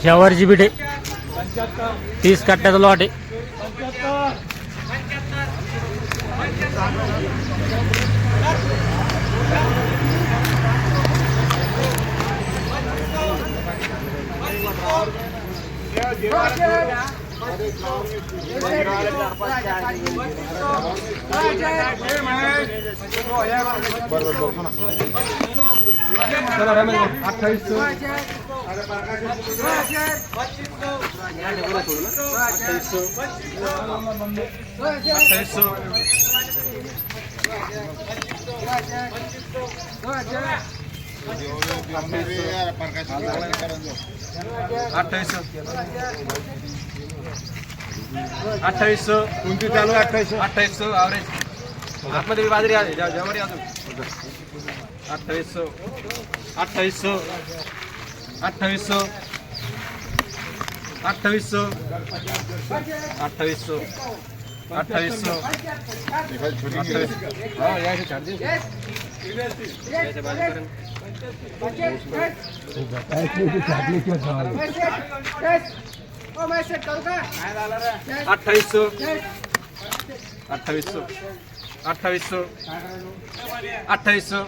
जवारीची bit आहे 30 कट्ट्याचा lot आहे. अठ्ठावीसशे कोणती चालू 2800 ॲव्हरेज आतमध्ये बाजरी आली जवारी अजून 2800 2800 2800 2800 2800 2800 हो यायचे चार्जेस यायचे बाजूपर्यंत 2800 2800 2800 2800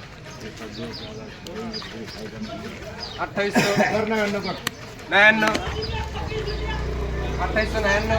2800 99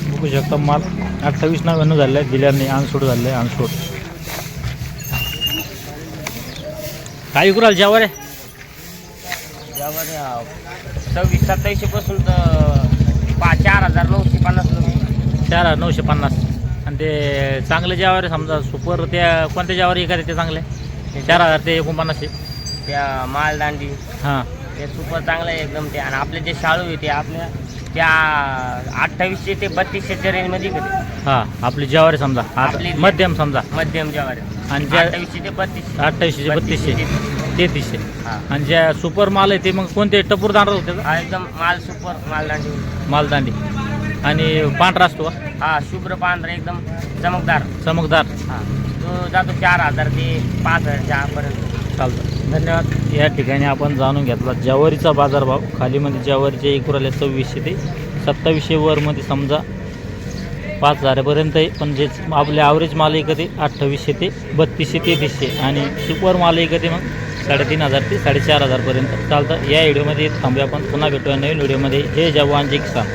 बघू शकता माल 28,99 झालेला आहे. दिल्याने अनसोड झालेलं आहे. अनसोड काय विकू राहिलं जवारी? जवारी 26-27 पासून तर 4,950 रुपये. 4,950. आणि ते चांगले जवारी समजा सुपर त्या कोणत्या जवारी एखाद्या ते चांगले 4,000 ते 49. त्या मालदांडी हां ते सुपर चांगलं आहे एकदम. ते आणि आपले जे शाळू आहे ते आपल्या त्या 2800 ते 3200च्या रेंजमध्ये कधी. हां आपली जवारी समजा आपली मध्यम समजा मध्यम जवारी आणि ज्या 2800 ते 3200. 2800 3200 3300. हां आणि ज्या सुपर माल आहे ते मग कोणते टपूर दांडा होते हा एकदम माल सुपर मालदांडी. मालदांडी आणि पांढरा असतो का? हा शुभ्र पांढरा एकदम चमकदार. चमकदार. हा तो जातो 4,000 ते 5,000च्या पर्यंत. चालतं. धन्यवाद. या ठिकाणी आपण जाणून घेतला जवारीचा बाजारभाव. खालीमध्ये जवारीचे एकूण आले 2600 ते 2700 वरमध्ये समजा 5,000पर्यंत आहे. पण जे आपले ॲव्हरेज माल आहे कधी 2800 ते 3200 3300 आणि सुपर माल आहे कधी मग 3,500 ते 4,500पर्यंत चालतं. या व्हिडिओमध्ये थांबूया आपण. पुन्हा भेटूया नवीन व्हिडिओमध्ये. जय जवान जय किसान.